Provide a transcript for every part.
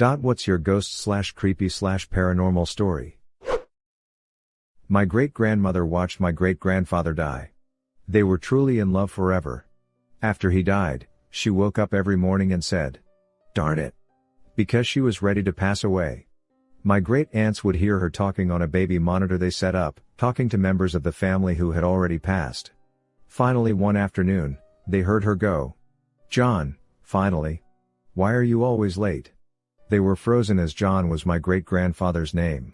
What's your ghost/creepy/paranormal story? My great-grandmother watched my great-grandfather die. They were truly in love forever. After he died, she woke up every morning and said, "Darn it," because she was ready to pass away. My great-aunts would hear her talking on a baby monitor they set up, talking to members of the family who had already passed. Finally one afternoon, they heard her go, "John, finally. Why are you always late?" They were frozen as John was my great-grandfather's name.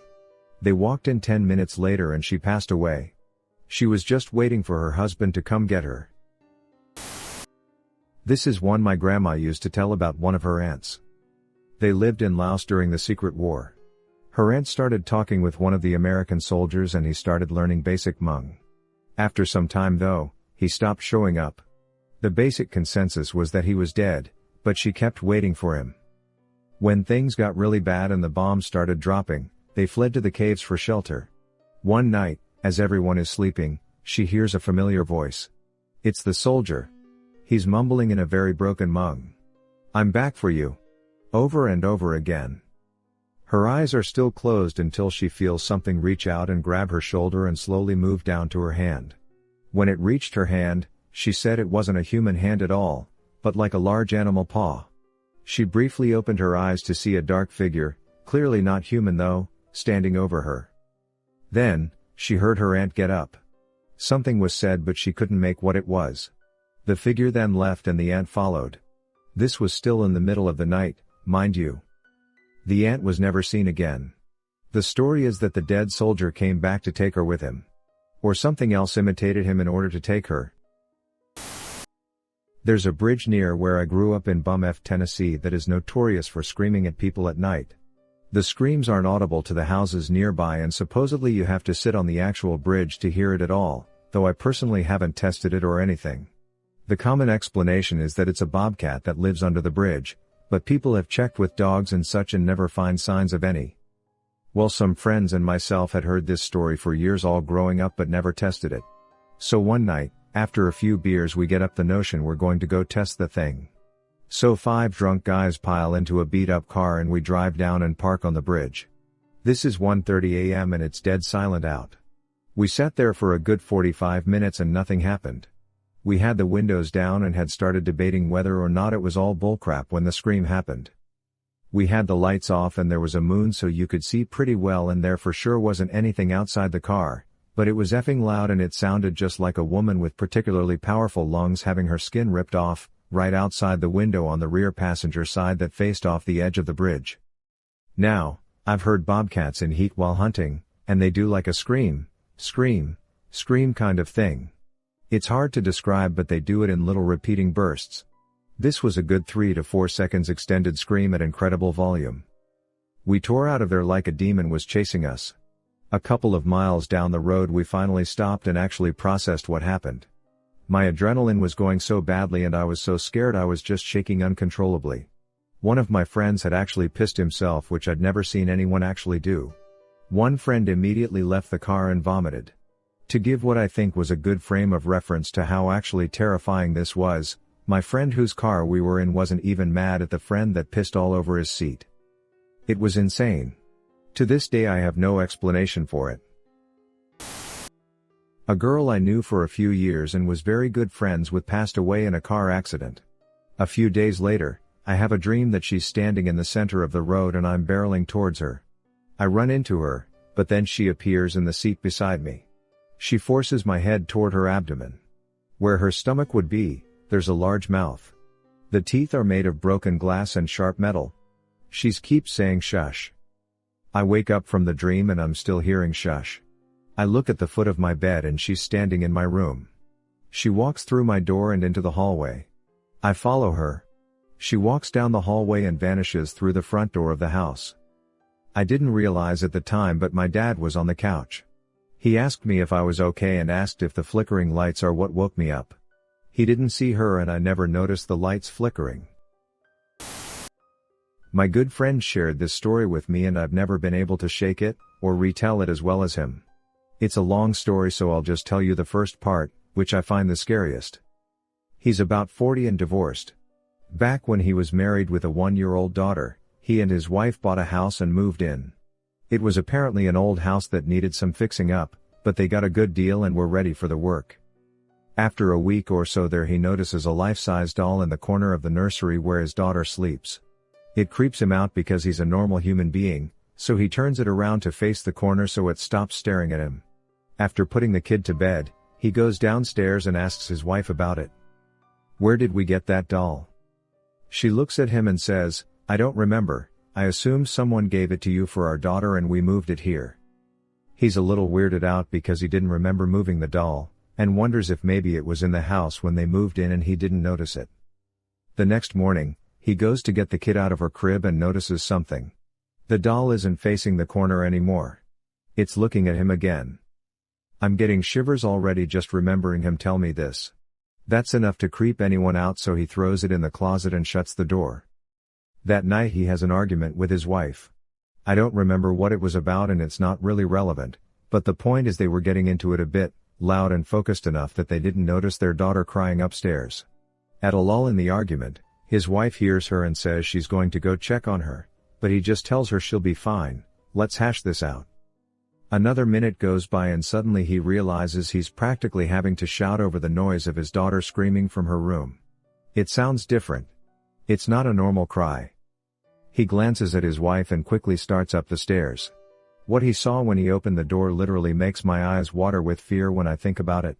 They walked in 10 minutes later and she passed away. She was just waiting for her husband to come get her. This is one my grandma used to tell about one of her aunts. They lived in Laos during the Secret War. Her aunt started talking with one of the American soldiers and he started learning basic Hmong. After some time though, he stopped showing up. The basic consensus was that he was dead, but she kept waiting for him. When things got really bad and the bombs started dropping, they fled to the caves for shelter. One night, as everyone is sleeping, she hears a familiar voice. It's the soldier. He's mumbling in a very broken Hmong. "I'm back for you." Over and over again. Her eyes are still closed until she feels something reach out and grab her shoulder and slowly move down to her hand. When it reached her hand, she said it wasn't a human hand at all, but like a large animal paw. She briefly opened her eyes to see a dark figure, clearly not human though, standing over her. Then, she heard her aunt get up. Something was said but she couldn't make what it was. The figure then left and the aunt followed. This was still in the middle of the night, mind you. The aunt was never seen again. The story is that the dead soldier came back to take her with him. Or something else imitated him in order to take her. There's a bridge near where I grew up in Bum F, Tennessee that is notorious for screaming at people at night. The screams aren't audible to the houses nearby and supposedly you have to sit on the actual bridge to hear it at all, though I personally haven't tested it or anything. The common explanation is that it's a bobcat that lives under the bridge, but people have checked with dogs and such and never find signs of any. Well, some friends and myself had heard this story for years all growing up but never tested it. So one night, after a few beers we get up the notion we're going to go test the thing. So 5 drunk guys pile into a beat-up car and we drive down and park on the bridge. This is 1:30 a.m. and it's dead silent out. We sat there for a good 45 minutes and nothing happened. We had the windows down and had started debating whether or not it was all bullcrap when the scream happened. We had the lights off and there was a moon so you could see pretty well and there for sure wasn't anything outside the car, but it was effing loud and it sounded just like a woman with particularly powerful lungs having her skin ripped off, right outside the window on the rear passenger side that faced off the edge of the bridge. Now, I've heard bobcats in heat while hunting, and they do like a scream kind of thing. It's hard to describe but they do it in little repeating bursts. This was a good 3 to 4 seconds extended scream at incredible volume. We tore out of there like a demon was chasing us. A couple of miles down the road we finally stopped and actually processed what happened. My adrenaline was going so badly and I was so scared I was just shaking uncontrollably. One of my friends had actually pissed himself, which I'd never seen anyone actually do. One friend immediately left the car and vomited. To give what I think was a good frame of reference to how actually terrifying this was, my friend whose car we were in wasn't even mad at the friend that pissed all over his seat. It was insane. To this day I have no explanation for it. A girl I knew for a few years and was very good friends with passed away in a car accident. A few days later, I have a dream that she's standing in the center of the road and I'm barreling towards her. I run into her, but then she appears in the seat beside me. She forces my head toward her abdomen. Where her stomach would be, there's a large mouth. The teeth are made of broken glass and sharp metal. She keeps saying shush. I wake up from the dream and I'm still hearing shush. I look at the foot of my bed and she's standing in my room. She walks through my door and into the hallway. I follow her. She walks down the hallway and vanishes through the front door of the house. I didn't realize at the time but my dad was on the couch. He asked me if I was okay and asked if the flickering lights are what woke me up. He didn't see her and I never noticed the lights flickering. My good friend shared this story with me and I've never been able to shake it, or retell it as well as him. It's a long story so I'll just tell you the first part, which I find the scariest. He's about 40 and divorced. Back when he was married with a 1-year-old daughter, he and his wife bought a house and moved in. It was apparently an old house that needed some fixing up, but they got a good deal and were ready for the work. After a week or so there he notices a life-size doll in the corner of the nursery where his daughter sleeps. It creeps him out because he's a normal human being, so he turns it around to face the corner so it stops staring at him. After putting the kid to bed, he goes downstairs and asks his wife about it. "Where did we get that doll?" She looks at him and says, "I don't remember, I assume someone gave it to you for our daughter and we moved it here." He's a little weirded out because he didn't remember moving the doll, and wonders if maybe it was in the house when they moved in and he didn't notice it. The next morning, he goes to get the kid out of her crib and notices something. The doll isn't facing the corner anymore. It's looking at him again. I'm getting shivers already just remembering him tell me this. That's enough to creep anyone out, so he throws it in the closet and shuts the door. That night he has an argument with his wife. I don't remember what it was about and it's not really relevant, but the point is they were getting into it a bit, loud and focused enough that they didn't notice their daughter crying upstairs. At a lull in the argument, his wife hears her and says she's going to go check on her, but he just tells her she'll be fine, let's hash this out. Another minute goes by and suddenly he realizes he's practically having to shout over the noise of his daughter screaming from her room. It sounds different. It's not a normal cry. He glances at his wife and quickly starts up the stairs. What he saw when he opened the door literally makes my eyes water with fear when I think about it.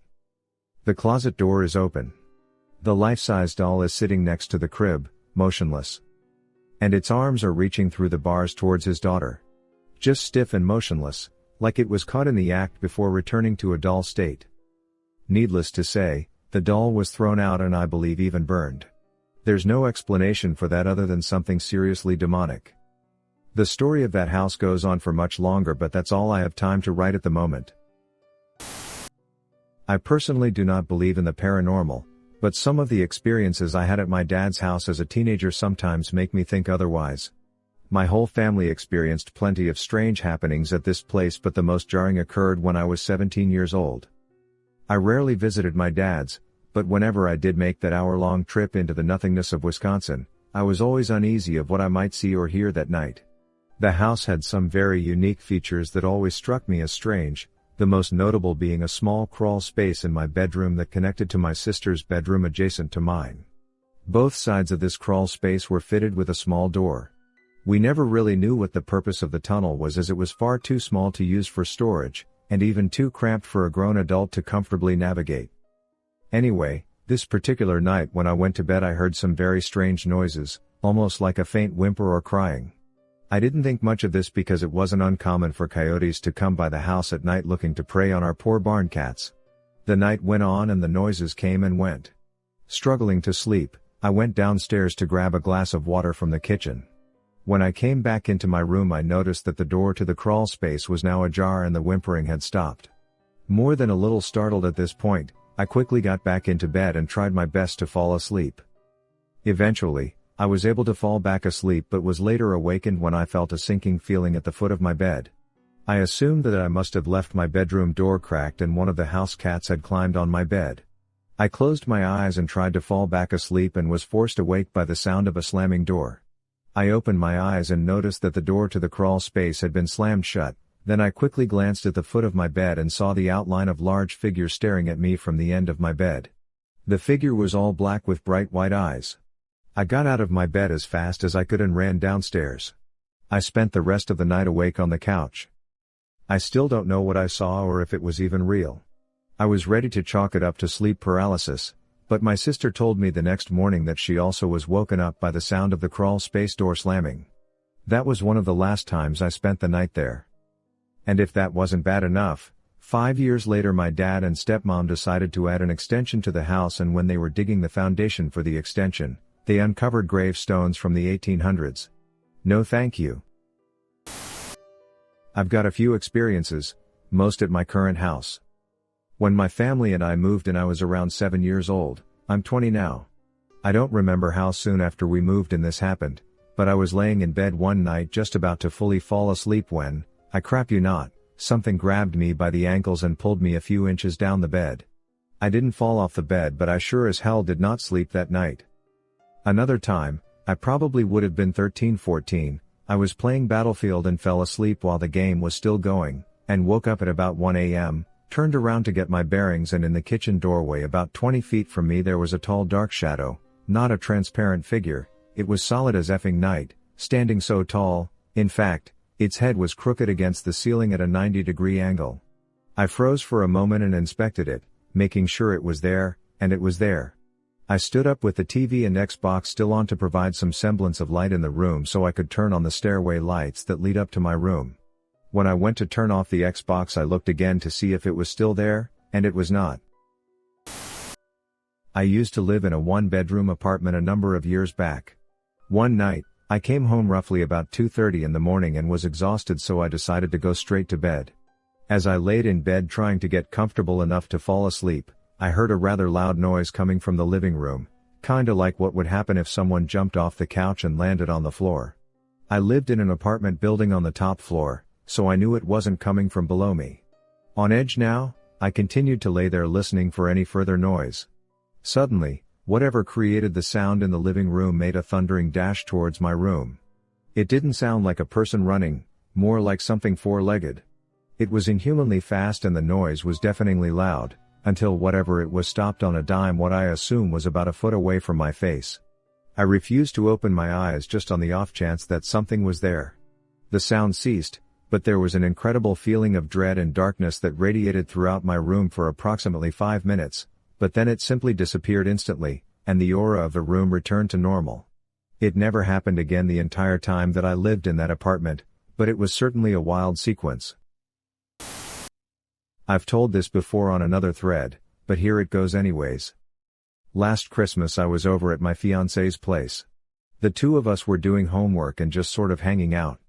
The closet door is open. The life-size doll is sitting next to the crib, motionless. And its arms are reaching through the bars towards his daughter. Just stiff and motionless, like it was caught in the act before returning to a doll state. Needless to say, the doll was thrown out and I believe even burned. There's no explanation for that other than something seriously demonic. The story of that house goes on for much longer, but that's all I have time to write at the moment. I personally do not believe in the paranormal, but some of the experiences I had at my dad's house as a teenager sometimes make me think otherwise. My whole family experienced plenty of strange happenings at this place, but the most jarring occurred when I was 17 years old. I rarely visited my dad's, but whenever I did make that hour-long trip into the nothingness of Wisconsin, I was always uneasy of what I might see or hear that night. The house had some very unique features that always struck me as strange, the most notable being a small crawl space in my bedroom that connected to my sister's bedroom adjacent to mine. Both sides of this crawl space were fitted with a small door. We never really knew what the purpose of the tunnel was, as it was far too small to use for storage, and even too cramped for a grown adult to comfortably navigate. Anyway, this particular night when I went to bed I heard some very strange noises, almost like a faint whimper or crying. I didn't think much of this because it wasn't uncommon for coyotes to come by the house at night looking to prey on our poor barn cats. The night went on and the noises came and went. Struggling to sleep, I went downstairs to grab a glass of water from the kitchen. When I came back into my room I noticed that the door to the crawl space was now ajar and the whimpering had stopped. More than a little startled at this point, I quickly got back into bed and tried my best to fall asleep. Eventually, I was able to fall back asleep but was later awakened when I felt a sinking feeling at the foot of my bed. I assumed that I must have left my bedroom door cracked and one of the house cats had climbed on my bed. I closed my eyes and tried to fall back asleep and was forced awake by the sound of a slamming door. I opened my eyes and noticed that the door to the crawl space had been slammed shut, then I quickly glanced at the foot of my bed and saw the outline of large figure staring at me from the end of my bed. The figure was all black with bright white eyes. I got out of my bed as fast as I could and ran downstairs. I spent the rest of the night awake on the couch. I still don't know what I saw or if it was even real. I was ready to chalk it up to sleep paralysis, but my sister told me the next morning that she also was woken up by the sound of the crawl space door slamming. That was one of the last times I spent the night there. And if that wasn't bad enough, 5 years later my dad and stepmom decided to add an extension to the house, and when they were digging the foundation for the extension, they uncovered gravestones from the 1800s. No thank you. I've got a few experiences, most at my current house. When my family and I moved in I was around 7 years old, I'm 20 now. I don't remember how soon after we moved in this happened, but I was laying in bed one night just about to fully fall asleep when, I crap you not, something grabbed me by the ankles and pulled me a few inches down the bed. I didn't fall off the bed, but I sure as hell did not sleep that night. Another time, I probably would have been 13-14, I was playing Battlefield and fell asleep while the game was still going, and woke up at about 1 a.m., turned around to get my bearings, and in the kitchen doorway about 20 feet from me there was a tall dark shadow, not a transparent figure, it was solid as effing night, standing so tall, in fact, its head was crooked against the ceiling at a 90-degree angle. I froze for a moment and inspected it, making sure it was there, and it was there. I stood up with the TV and Xbox still on to provide some semblance of light in the room so I could turn on the stairway lights that lead up to my room. When I went to turn off the Xbox, I looked again to see if it was still there, and it was not. I used to live in a one-bedroom apartment a number of years back. One night, I came home roughly about 2:30 in the morning and was exhausted, so I decided to go straight to bed. As I laid in bed trying to get comfortable enough to fall asleep, I heard a rather loud noise coming from the living room, kinda like what would happen if someone jumped off the couch and landed on the floor. I lived in an apartment building on the top floor, so I knew it wasn't coming from below me. On edge now, I continued to lay there listening for any further noise. Suddenly, whatever created the sound in the living room made a thundering dash towards my room. It didn't sound like a person running, more like something four-legged. It was inhumanly fast and the noise was deafeningly loud, until whatever it was stopped on a dime what I assume was about a foot away from my face. I refused to open my eyes just on the off chance that something was there. The sound ceased, but there was an incredible feeling of dread and darkness that radiated throughout my room for approximately 5 minutes, but then it simply disappeared instantly, and the aura of the room returned to normal. It never happened again the entire time that I lived in that apartment, but it was certainly a wild sequence. I've told this before on another thread, but here it goes anyways. Last Christmas I was over at my fiancé's place. The two of us were doing homework and just sort of hanging out.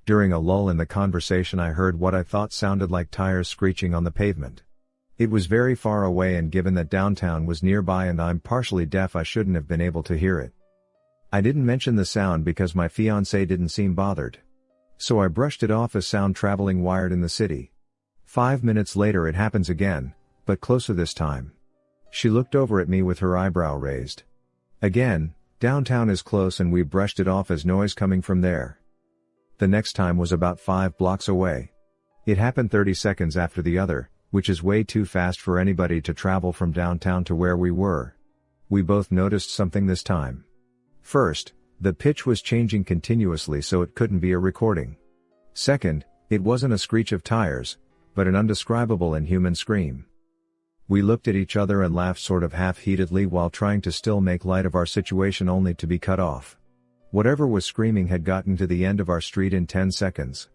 During a lull in the conversation I heard what I thought sounded like tires screeching on the pavement. It was very far away, and given that downtown was nearby and I'm partially deaf, I shouldn't have been able to hear it. I didn't mention the sound because my fiancée didn't seem bothered. So I brushed it off as sound traveling wired in the city. 5 minutes later it happens again, but closer this time. She looked over at me with her eyebrow raised. Again, downtown is close and we brushed it off as noise coming from there. The next time was about 5 blocks away. It happened 30 seconds after the other, which is way too fast for anybody to travel from downtown to where we were. We both noticed something this time. First, the pitch was changing continuously so it couldn't be a recording. Second, it wasn't a screech of tires, but an undescribable inhuman scream. We looked at each other and laughed sort of half-heatedly while trying to still make light of our situation, only to be cut off. Whatever was screaming had gotten to the end of our street in 10 seconds.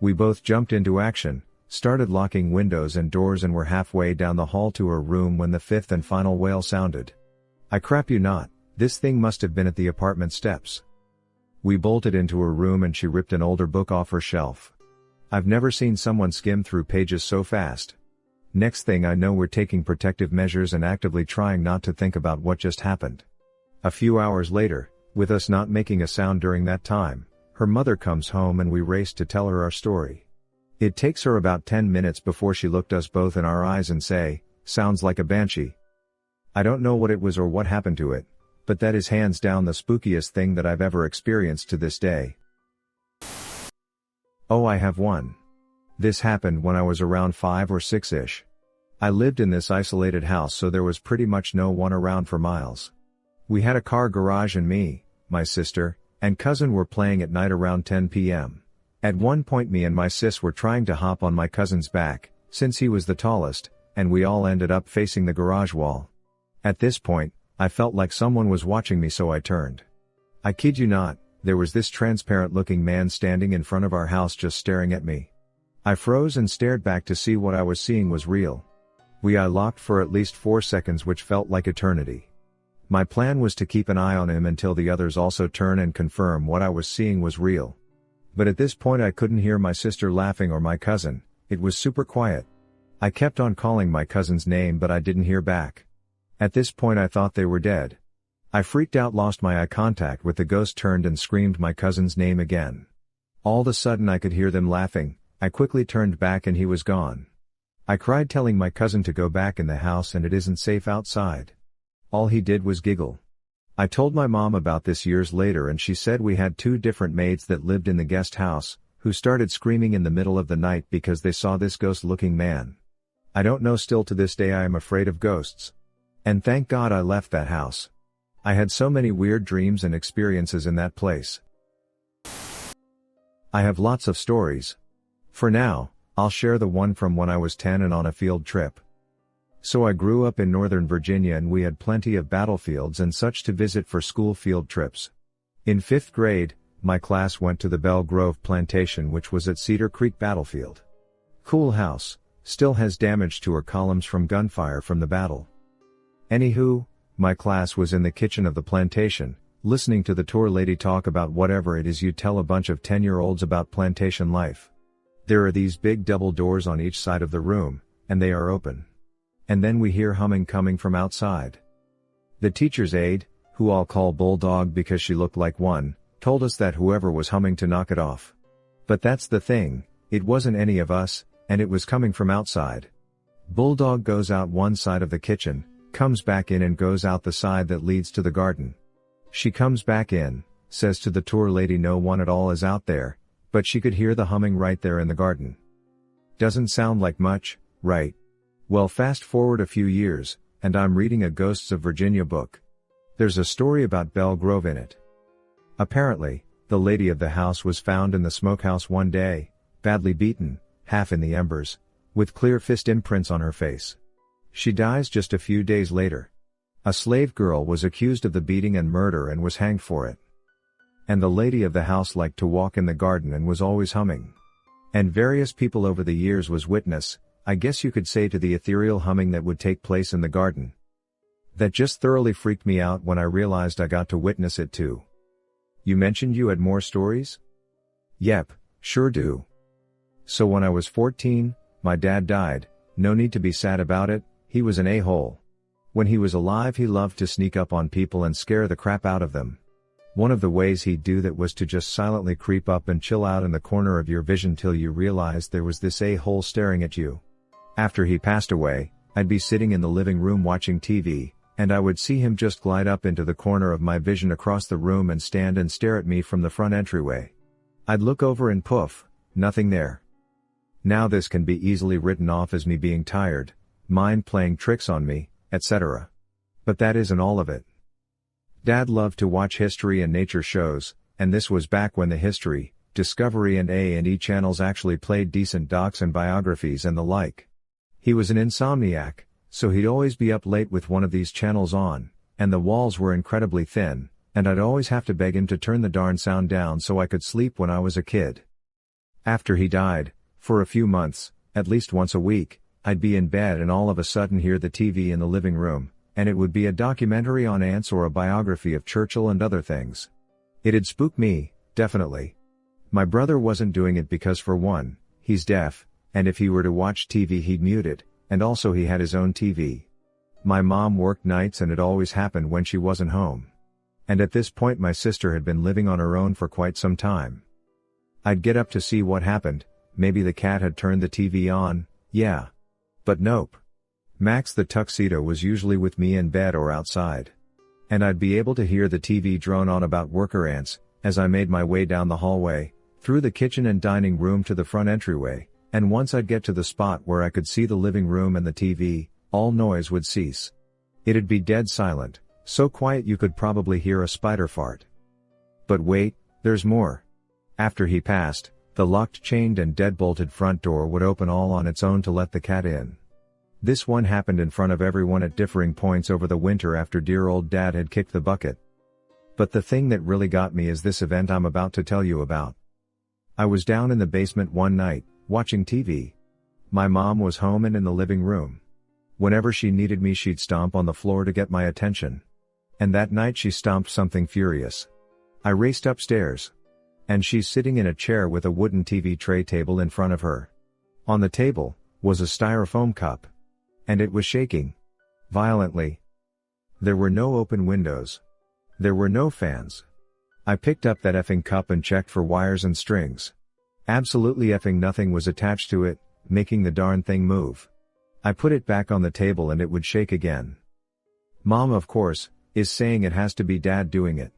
We both jumped into action, started locking windows and doors, and were halfway down the hall to her room when the fifth and final wail sounded. I crap you not, this thing must have been at the apartment steps. We bolted into her room and she ripped an older book off her shelf. I've never seen someone skim through pages so fast. Next thing I know, we're taking protective measures and actively trying not to think about what just happened. A few hours later, with us not making a sound during that time, her mother comes home and we race to tell her our story. It takes her about 10 minutes before she looked us both in our eyes and say, "Sounds like a banshee." I don't know what it was or what happened to it, but that is hands down the spookiest thing that I've ever experienced to this day. Oh, I have one. This happened when I was around 5 or 6-ish. I lived in this isolated house, so there was pretty much no one around for miles. We had a car garage and me, my sister, and cousin were playing at night around 10 p.m. At one point me and my sis were trying to hop on my cousin's back, since he was the tallest, and we all ended up facing the garage wall. At this point, I felt like someone was watching me, so I turned. I kid you not, there was this transparent-looking man standing in front of our house just staring at me. I froze and stared back to see what I was seeing was real. We eye locked for at least 4 seconds, which felt like eternity. My plan was to keep an eye on him until the others also turn and confirm what I was seeing was real. But at this point I couldn't hear my sister laughing or my cousin, it was super quiet. I kept on calling my cousin's name but I didn't hear back. At this point I thought they were dead. I freaked out, lost my eye contact with the ghost, turned and screamed my cousin's name again. All of a sudden I could hear them laughing. I quickly turned back and he was gone. I cried, telling my cousin to go back in the house and it isn't safe outside. All he did was giggle. I told my mom about this years later and she said we had two different maids that lived in the guest house, who started screaming in the middle of the night because they saw this ghost-looking man. I don't know, still to this day I am afraid of ghosts. And thank God I left that house. I had so many weird dreams and experiences in that place. I have lots of stories. For now, I'll share the one from when I was 10 and on a field trip. So I grew up in Northern Virginia and we had plenty of battlefields and such to visit for school field trips. In 5th grade, my class went to the Belle Grove plantation, which was at Cedar Creek Battlefield. Cool house, still has damage to her columns from gunfire from the battle. Anywho, my class was in the kitchen of the plantation, listening to the tour lady talk about whatever it is you tell a bunch of 10-year-olds about plantation life. There are these big double doors on each side of the room, and they are open. And then we hear humming coming from outside. The teacher's aide, who I'll call Bulldog because she looked like one, told us that whoever was humming to knock it off. But that's the thing, it wasn't any of us, and it was coming from outside. Bulldog goes out one side of the kitchen, comes back in and goes out the side that leads to the garden. She comes back in, says to the tour lady no one at all is out there, but she could hear the humming right there in the garden. Doesn't sound like much, right? Well, fast forward a few years, and I'm reading a Ghosts of Virginia book. There's a story about Belle Grove in it. Apparently, the lady of the house was found in the smokehouse one day, badly beaten, half in the embers, with clear fist imprints on her face. She dies just a few days later. A slave girl was accused of the beating and murder and was hanged for it. And the lady of the house liked to walk in the garden and was always humming. And various people over the years was witness, I guess you could say, to the ethereal humming that would take place in the garden. That just thoroughly freaked me out when I realized I got to witness it too. You mentioned you had more stories? Yep, sure do. So when I was 14, my dad died. No need to be sad about it, he was an a-hole. When he was alive he loved to sneak up on people and scare the crap out of them. One of the ways he'd do that was to just silently creep up and chill out in the corner of your vision till you realized there was this a-hole staring at you. After he passed away, I'd be sitting in the living room watching TV, and I would see him just glide up into the corner of my vision across the room and stand and stare at me from the front entryway. I'd look over and poof, nothing there. Now this can be easily written off as me being tired, mind playing tricks on me, etc. But that isn't all of it. Dad loved to watch history and nature shows, and this was back when the History, Discovery and A&E channels actually played decent docs and biographies and the like. He was an insomniac, so he'd always be up late with one of these channels on, and the walls were incredibly thin, and I'd always have to beg him to turn the darn sound down so I could sleep when I was a kid. After he died, for a few months, at least once a week, I'd be in bed and all of a sudden hear the TV in the living room, and it would be a documentary on ants or a biography of Churchill and other things. It'd spook me, definitely. My brother wasn't doing it because, for one, he's deaf, and if he were to watch TV he'd mute it, and also he had his own TV. My mom worked nights and it always happened when she wasn't home. And at this point my sister had been living on her own for quite some time. I'd get up to see what happened, maybe the cat had turned the TV on, yeah. But nope. Max the tuxedo was usually with me in bed or outside. And I'd be able to hear the TV drone on about worker ants, as I made my way down the hallway, through the kitchen and dining room to the front entryway, and once I'd get to the spot where I could see the living room and the TV, all noise would cease. It'd be dead silent, so quiet you could probably hear a spider fart. But wait, there's more. After he passed, the locked, chained and deadbolted front door would open all on its own to let the cat in. This one happened in front of everyone at differing points over the winter after dear old dad had kicked the bucket. But the thing that really got me is this event I'm about to tell you about. I was down in the basement one night, watching TV. My mom was home and in the living room. Whenever she needed me she'd stomp on the floor to get my attention. And that night she stomped something furious. I raced upstairs. And she's sitting in a chair with a wooden TV tray table in front of her. On the table was a styrofoam cup. And it was shaking. Violently. There were no open windows. There were no fans. I picked up that effing cup and checked for wires and strings. Absolutely effing nothing was attached to it, making the darn thing move. I put it back on the table and it would shake again. Mom, of course, is saying it has to be dad doing it.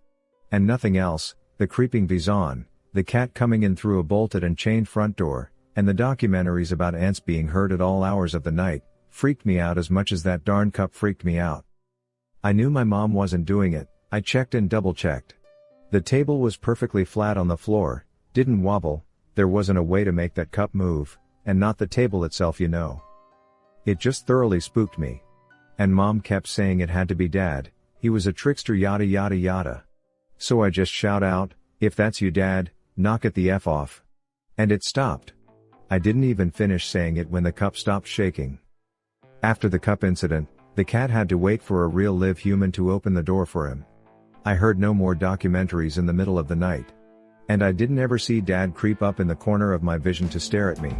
And nothing else. The creeping Vizon, the cat coming in through a bolted and chained front door, and the documentaries about ants being heard at all hours of the night, freaked me out as much as that darn cup freaked me out. I knew my mom wasn't doing it. I checked and double-checked. The table was perfectly flat on the floor, didn't wobble, there wasn't a way to make that cup move, and not the table itself, you know. It just thoroughly spooked me. And mom kept saying it had to be dad, he was a trickster, yada yada yada. So I just shout out, if that's you dad, knock it the F off. And it stopped. I didn't even finish saying it when the cup stopped shaking. After the cup incident, the cat had to wait for a real live human to open the door for him. I heard no more documentaries in the middle of the night. And I didn't ever see dad creep up in the corner of my vision to stare at me.